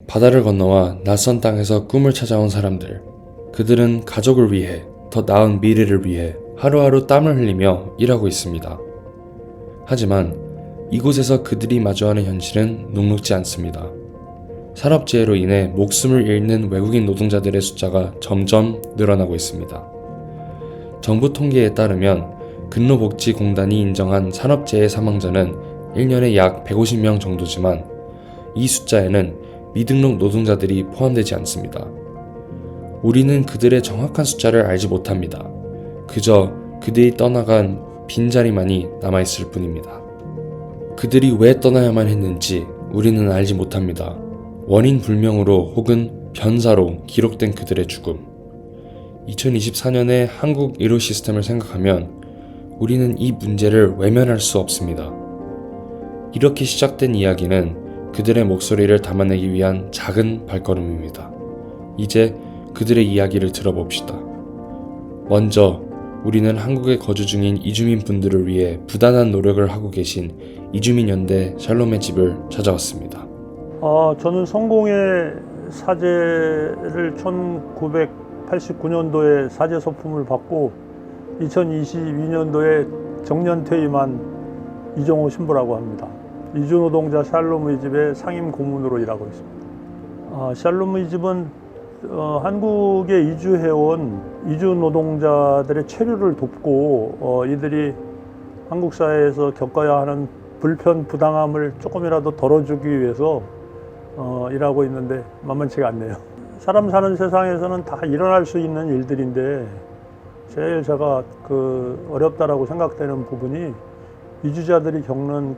바다를 건너와 낯선 땅에서 꿈을 찾아온 사람들. 그들은 가족을 위해, 더 나은 미래를 위해 하루하루 땀을 흘리며 일하고 있습니다. 하지만 이곳에서 그들이 마주하는 현실은 녹록지 않습니다. 산업재해로 인해 목숨을 잃는 외국인 노동자들의 숫자가 점점 늘어나고 있습니다. 정부 통계에 따르면 근로복지공단이 인정한 산업재해 사망자는 1년에 약 150명 정도지만 이 숫자에는 미등록 노동자들이 포함되지 않습니다. 우리는 그들의 정확한 숫자를 알지 못합니다. 그저 그들이 떠나간 빈자리만이 남아있을 뿐입니다. 그들이 왜 떠나야만 했는지 우리는 알지 못합니다. 원인 불명으로 혹은 변사로 기록된 그들의 죽음. 2024년의 한국 의료 시스템을 생각하면 우리는 이 문제를 외면할 수 없습니다. 이렇게 시작된 이야기는 그들의 목소리를 담아내기 위한 작은 발걸음입니다. 이제 그들의 이야기를 들어봅시다. 먼저 우리는 한국에 거주 중인 이주민 분들을 위해 부단한 노력을 하고 계신 이주민연대 샬롬의 집을 찾아왔습니다. 저는 성공의 사제를 1989년도에 사제 소품을 받고 2022년도에 정년 퇴임한 이정호 신부라고 합니다. 이주노동자 샬롬의 집의 상임 고문으로 일하고 있습니다. 샬롬의 집은 한국에 이주해온 이주노동자들의 체류를 돕고 이들이 한국 사회에서 겪어야 하는 불편, 부당함을 조금이라도 덜어주기 위해서 일하고 있는데 만만치가 않네요. 사람 사는 세상에서는 다 일어날 수 있는 일들인데 제일 제가 어렵다라고 생각되는 부분이 이주자들이 겪는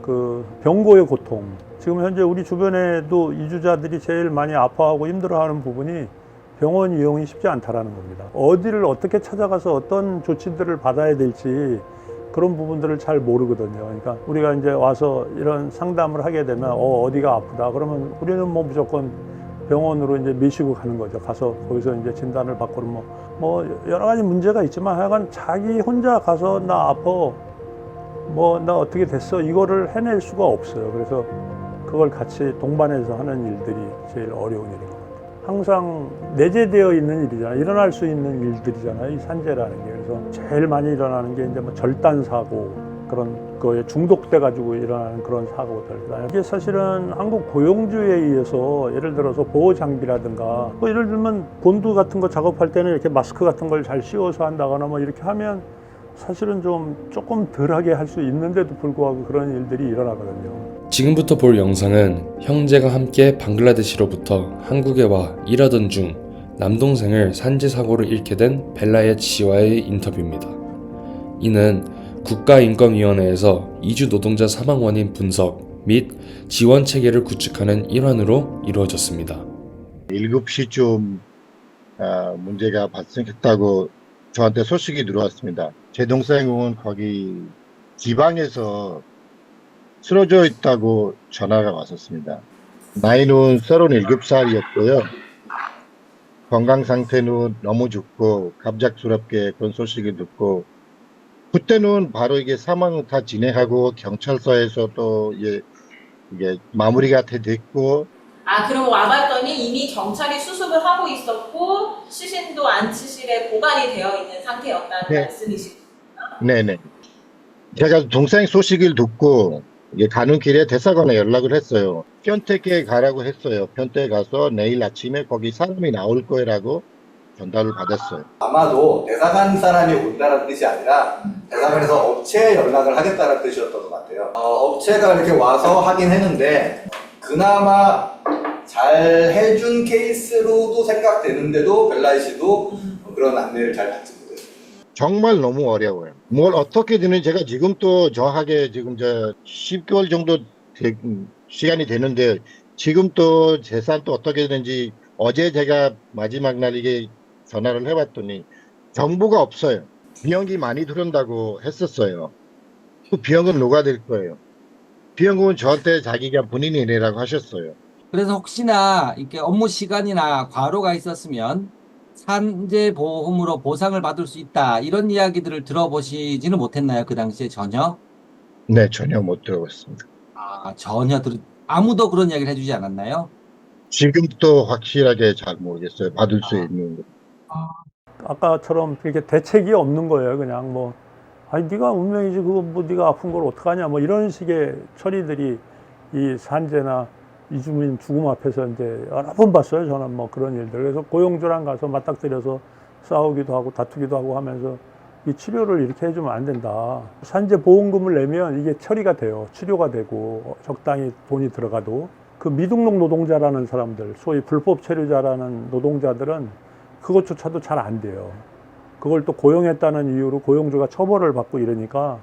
병고의 고통. 지금 현재 우리 주변에도 이주자들이 제일 많이 아파하고 힘들어하는 부분이 병원 이용이 쉽지 않다라는 겁니다. 어디를 어떻게 찾아가서 어떤 조치들을 받아야 될지 그런 부분들을 잘 모르거든요. 그러니까 우리가 이제 와서 이런 상담을 하게 되면 어디가 아프다 그러면 우리는 뭐 무조건 병원으로 이제 미시고 가는 거죠. 가서 거기서 이제 진단을 받고 뭐 여러 가지 문제가 있지만 하여간 자기 혼자 가서 나 아파 나 어떻게 됐어 이거를 해낼 수가 없어요. 그래서 그걸 같이 동반해서 하는 일들이 제일 어려운 일인 것 같아요. 항상 내재되어 있는 일이잖아요. 일어날 수 있는 일들이잖아요. 이 산재라는 게. 그래서 제일 많이 일어나는 게 이제 뭐 절단 사고 그런 거에 중독돼 가지고 일어나는 그런 사고들. 이게 사실은 한국 고용주의에 의해서 예를 들어서 보호 장비라든가 예를 들면 본드 같은 거 작업할 때는 이렇게 마스크 같은 걸 잘 씌워서 한다거나 뭐 이렇게 하면 사실은 조금 덜하게 할 수 있는데도 불구하고 그런 일들이 일어나거든요. 지금부터 볼 영상은 형제가 함께 방글라데시로부터 한국에 와 일하던 중 남동생을 산재 사고로 잃게 된 벨라옙 씨와의 인터뷰입니다. 이는 국가인권위원회에서 이주 노동자 사망 원인 분석 및 지원 체계를 구축하는 일환으로 이루어졌습니다. 7시쯤 문제가 발생했다고 저한테 소식이 들어왔습니다. 제 동생은 거기 지방에서 쓰러져 있다고 전화가 왔었습니다. 나이는 37살이었고요. 건강 상태는 너무 좋고 갑작스럽게 그런 소식을 듣고 그때는 바로 이게 사망 다 진행하고 경찰서에서 또 이게 마무리가 됐고. 그럼 와봤더니 이미 경찰이 수습을 하고 있었고 시신도 안치실에 보관이 되어 있는 상태였다는 말씀이시군요. 네네. 제가 동생 소식을 듣고 가는 길에 대사관에 연락을 했어요. 편택에 가라고 했어요. 편택에 가서 내일 아침에 거기 사람이 나올 거라고 전달을 받았어요. 아마도 대사관 사람이 온다는 뜻이 아니라 대사관에서 업체에 연락을 하겠다는 뜻이었던 것 같아요. 업체가 이렇게 와서 하긴 했는데 그나마 잘 해준 케이스로도 생각되는데도 벨라이 씨도 그런 안내를 잘 받지 못했어요. 정말 너무 어려워요. 뭘 어떻게 되는지 제가 지금 또 정확하게 지금 10개월 정도 시간이 되는데 지금 또 재산 또 어떻게 되는지 어제 제가 마지막 날 이게 전화를 해봤더니 정보가 없어요. 비용이 많이 들은다고 했었어요. 그 비용은 누가 될 거예요? 비용은 저한테 자기가 본인이 내라고 하셨어요. 그래서 혹시나 이렇게 업무 시간이나 과로가 있었으면 산재보험으로 보상을 받을 수 있다 이런 이야기들을 들어보시지는 못했나요? 그 당시에 전혀? 네, 전혀 못 들어봤습니다. 전혀 아무도 그런 이야기를 해주지 않았나요? 지금도 확실하게 잘 모르겠어요. 받을 수 있는 거. 아까처럼 이렇게 대책이 없는 거예요. 그냥 뭐, 아니 네가 운명이지 그거 뭐 네가 아픈 걸 어떡하냐 뭐 이런 식의 처리들이 이 산재나 이주민 죽음 앞에서 이제 여러 번 봤어요. 저는 뭐 그런 일들. 그래서 고용주랑 가서 맞닥뜨려서 싸우기도 하고 다투기도 하고 하면서 이 치료를 이렇게 해주면 안 된다. 산재 보험금을 내면 이게 처리가 돼요. 치료가 되고 적당히 돈이 들어가도 그 미등록 노동자라는 사람들, 소위 불법 체류자라는 노동자들은 그것조차도 잘 안 돼요. 그걸 또 고용했다는 이유로 고용주가 처벌을 받고 이러니까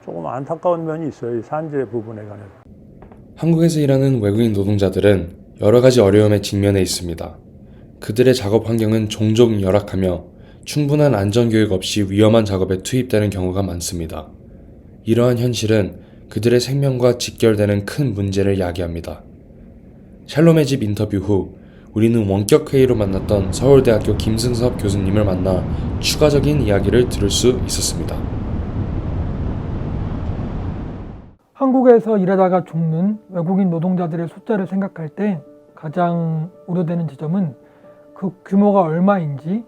조금 안타까운 면이 있어요. 이 산재 부분에 관해서. 한국에서 일하는 외국인 노동자들은 여러 가지 어려움에 직면해 있습니다. 그들의 작업 환경은 종종 열악하며 충분한 안전교육 없이 위험한 작업에 투입되는 경우가 많습니다. 이러한 현실은 그들의 생명과 직결되는 큰 문제를 야기합니다. 샬롬의 집 인터뷰 후 우리는 원격회의로 만났던 서울대학교 김승섭 교수님을 만나 추가적인 이야기를 들을 수 있었습니다. 한국에서 일하다가 죽는 외국인 노동자들의 숫자를 생각할 때 가장 우려되는 지점은 그 규모가 얼마인지,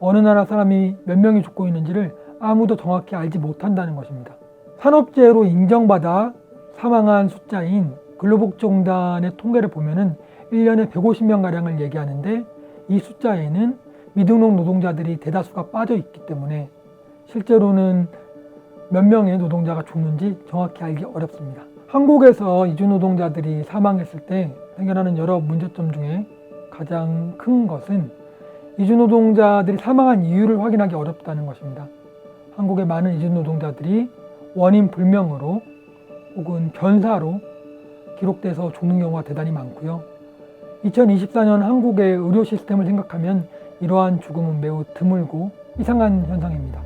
어느 나라 사람이 몇 명이 죽고 있는지를 아무도 정확히 알지 못한다는 것입니다. 산업재해로 인정받아 사망한 숫자인 근로복지공단의 통계를 보면은 1년에 150명가량을 얘기하는데, 이 숫자에는 미등록 노동자들이 대다수가 빠져 있기 때문에 실제로는 몇 명의 노동자가 죽는지 정확히 알기 어렵습니다. 한국에서 이주노동자들이 사망했을 때 생겨나는 여러 문제점 중에 가장 큰 것은 이주노동자들이 사망한 이유를 확인하기 어렵다는 것입니다. 한국의 많은 이주노동자들이 원인 불명으로 혹은 변사로 기록돼서 죽는 경우가 대단히 많고요. 2024년 한국의 의료 시스템을 생각하면 이러한 죽음은 매우 드물고 이상한 현상입니다.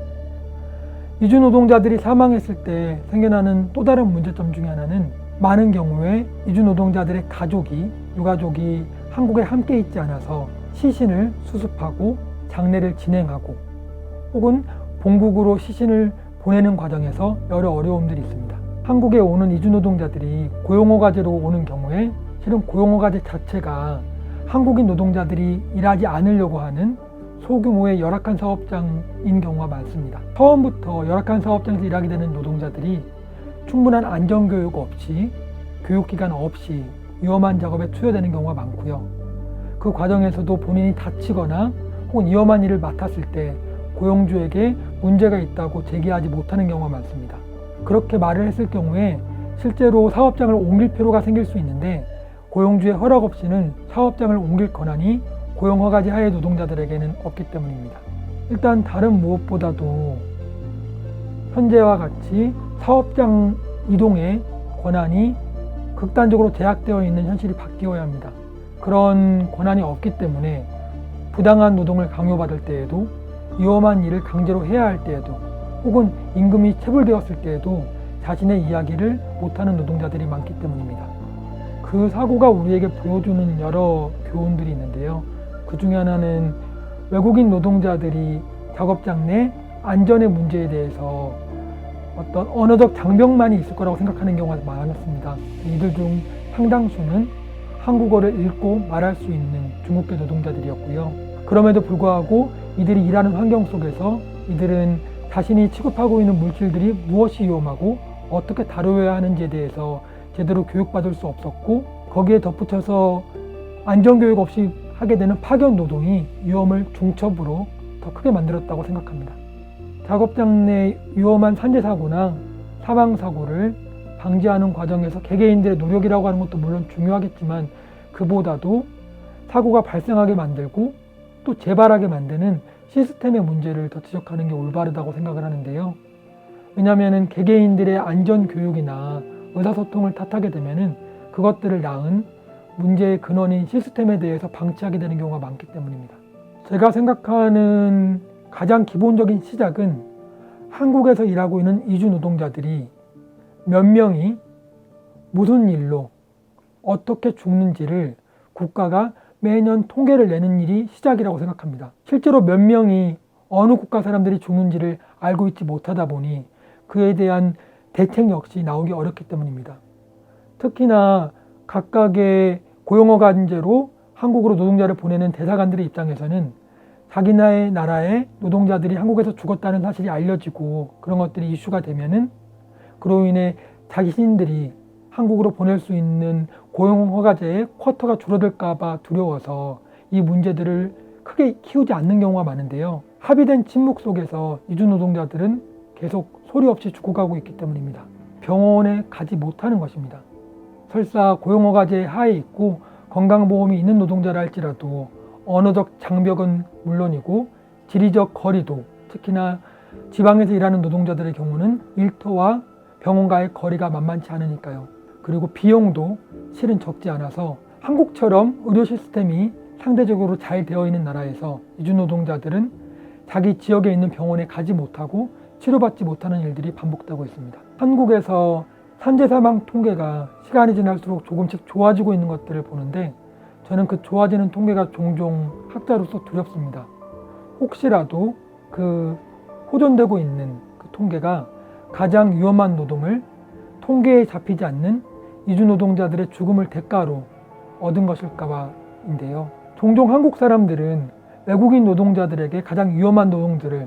이주 노동자들이 사망했을 때 생겨나는 또 다른 문제점 중에 하나는 많은 경우에 이주 노동자들의 가족이, 유가족이 한국에 함께 있지 않아서 시신을 수습하고 장례를 진행하고 혹은 본국으로 시신을 보내는 과정에서 여러 어려움들이 있습니다. 한국에 오는 이주 노동자들이 고용허가제로 오는 경우에 실은 고용허가제 자체가 한국인 노동자들이 일하지 않으려고 하는 소규모의 열악한 사업장인 경우가 많습니다. 처음부터 열악한 사업장에서 일하게 되는 노동자들이 충분한 안전교육 없이, 교육기간 없이 위험한 작업에 투여되는 경우가 많고요. 그 과정에서도 본인이 다치거나 혹은 위험한 일을 맡았을 때 고용주에게 문제가 있다고 제기하지 못하는 경우가 많습니다. 그렇게 말을 했을 경우에 실제로 사업장을 옮길 필요가 생길 수 있는데, 고용주의 허락 없이는 사업장을 옮길 권한이 고용허가제 하에 노동자들에게는 없기 때문입니다. 일단 다른 무엇보다도 현재와 같이 사업장 이동의 권한이 극단적으로 제약되어 있는 현실이 바뀌어야 합니다. 그런 권한이 없기 때문에 부당한 노동을 강요받을 때에도, 위험한 일을 강제로 해야 할 때에도, 혹은 임금이 체불되었을 때에도 자신의 이야기를 못하는 노동자들이 많기 때문입니다. 그 사고가 우리에게 보여주는 여러 교훈들이 있는데요. 그 중에 하나는 외국인 노동자들이 작업장 내 안전의 문제에 대해서 어떤 언어적 장벽만이 있을 거라고 생각하는 경우가 많았습니다. 이들 중 상당수는 한국어를 읽고 말할 수 있는 중국계 노동자들이었고요. 그럼에도 불구하고 이들이 일하는 환경 속에서 이들은 자신이 취급하고 있는 물질들이 무엇이 위험하고 어떻게 다뤄야 하는지에 대해서 제대로 교육받을 수 없었고, 거기에 덧붙여서 안전교육 없이 하게 되는 파견 노동이 위험을 중첩으로 더 크게 만들었다고 생각합니다. 작업장 내 위험한 산재 사고나 사망 사고를 방지하는 과정에서 개개인들의 노력이라고 하는 것도 물론 중요하겠지만, 그보다도 사고가 발생하게 만들고 또 재발하게 만드는 시스템의 문제를 더 지적하는 게 올바르다고 생각을 하는데요. 왜냐하면 개개인들의 안전교육이나 의사소통을 탓하게 되면은 그것들을 낳은 문제의 근원인 시스템에 대해서 방치하게 되는 경우가 많기 때문입니다. 제가 생각하는 가장 기본적인 시작은 한국에서 일하고 있는 이주 노동자들이 몇 명이 무슨 일로 어떻게 죽는지를 국가가 매년 통계를 내는 일이 시작이라고 생각합니다. 실제로 몇 명이 어느 국가 사람들이 죽는지를 알고 있지 못하다 보니 그에 대한 대책 역시 나오기 어렵기 때문입니다. 특히나 각각의 고용허가제로 한국으로 노동자를 보내는 대사관들의 입장에서는 자기네 나라의 노동자들이 한국에서 죽었다는 사실이 알려지고 그런 것들이 이슈가 되면은 그로 인해 자신들이 한국으로 보낼 수 있는 고용허가제의 쿼터가 줄어들까봐 두려워서 이 문제들을 크게 키우지 않는 경우가 많은데요. 합의된 침묵 속에서 이주 노동자들은 계속 소리 없이 죽어가고 있기 때문입니다. 병원에 가지 못하는 것입니다. 설사 고용허가제 하에 있고 건강보험이 있는 노동자라 할지라도 언어적 장벽은 물론이고 지리적 거리도, 특히나 지방에서 일하는 노동자들의 경우는 일터와 병원과의 거리가 만만치 않으니까요. 그리고 비용도 실은 적지 않아서 한국처럼 의료 시스템이 상대적으로 잘 되어 있는 나라에서 이주 노동자들은 자기 지역에 있는 병원에 가지 못하고 치료받지 못하는 일들이 반복되고 있습니다. 한국에서 산재 사망 통계가 시간이 지날수록 조금씩 좋아지고 있는 것들을 보는데 저는 그 좋아지는 통계가 종종 학자로서 두렵습니다. 혹시라도 그 호전되고 있는 그 통계가 가장 위험한 노동을 통계에 잡히지 않는 이주 노동자들의 죽음을 대가로 얻은 것일까봐인데요. 종종 한국 사람들은 외국인 노동자들에게 가장 위험한 노동들을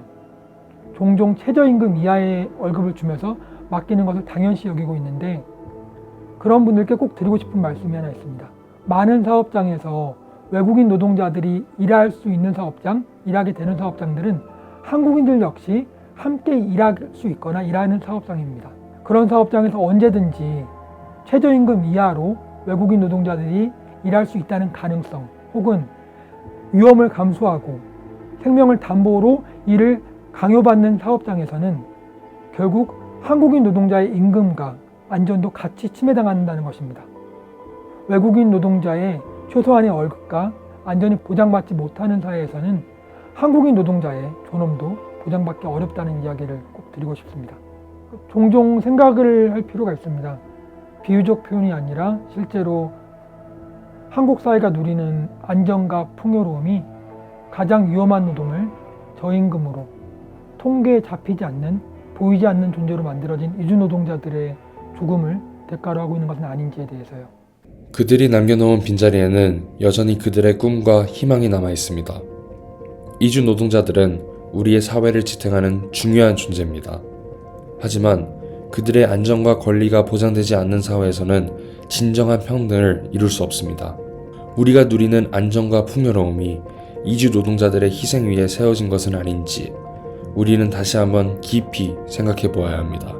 종종 최저임금 이하의 월급을 주면서 맡기는 것을 당연시 여기고 있는데 그런 분들께 꼭 드리고 싶은 말씀이 하나 있습니다. 많은 사업장에서 외국인 노동자들이 일할 수 있는 사업장, 일하게 되는 사업장들은 한국인들 역시 함께 일할 수 있거나 일하는 사업장입니다. 그런 사업장에서 언제든지 최저임금 이하로 외국인 노동자들이 일할 수 있다는 가능성 혹은 위험을 감수하고 생명을 담보로 일을 강요받는 사업장에서는 결국 한국인 노동자의 임금과 안전도 같이 침해당한다는 것입니다. 외국인 노동자의 최소한의 월급과 안전이 보장받지 못하는 사회에서는 한국인 노동자의 존엄도 보장받기 어렵다는 이야기를 꼭 드리고 싶습니다. 종종 생각을 할 필요가 있습니다. 비유적 표현이 아니라 실제로 한국 사회가 누리는 안정과 풍요로움이 가장 위험한 노동을 저임금으로 통계에 잡히지 않는 보이지 않는 존재로 만들어진 이주 노동자들의 죽음을 대가로 하고 있는 것은 아닌지에 대해서요. 그들이 남겨놓은 빈자리에는 여전히 그들의 꿈과 희망이 남아 있습니다. 이주 노동자들은 우리의 사회를 지탱하는 중요한 존재입니다. 하지만 그들의 안전과 권리가 보장되지 않는 사회에서는 진정한 평등을 이룰 수 없습니다. 우리가 누리는 안전과 풍요로움이 이주 노동자들의 희생 위에 세워진 것은 아닌지 우리는 다시 한번 깊이 생각해 보아야 합니다.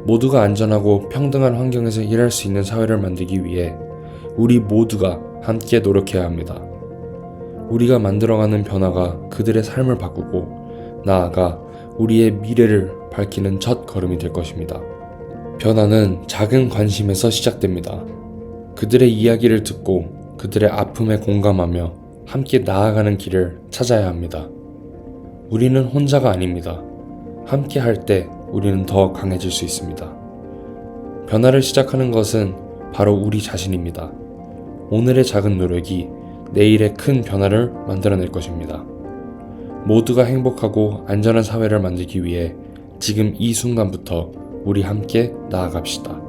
모두가 안전하고 평등한 환경에서 일할 수 있는 사회를 만들기 위해 우리 모두가 함께 노력해야 합니다. 우리가 만들어가는 변화가 그들의 삶을 바꾸고 나아가 우리의 미래를 밝히는 첫 걸음이 될 것입니다. 변화는 작은 관심에서 시작됩니다. 그들의 이야기를 듣고 그들의 아픔에 공감하며 함께 나아가는 길을 찾아야 합니다. 우리는 혼자가 아닙니다. 함께 할 때 우리는 더 강해질 수 있습니다. 변화를 시작하는 것은 바로 우리 자신입니다. 오늘의 작은 노력이 내일의 큰 변화를 만들어낼 것입니다. 모두가 행복하고 안전한 사회를 만들기 위해 지금 이 순간부터 우리 함께 나아갑시다.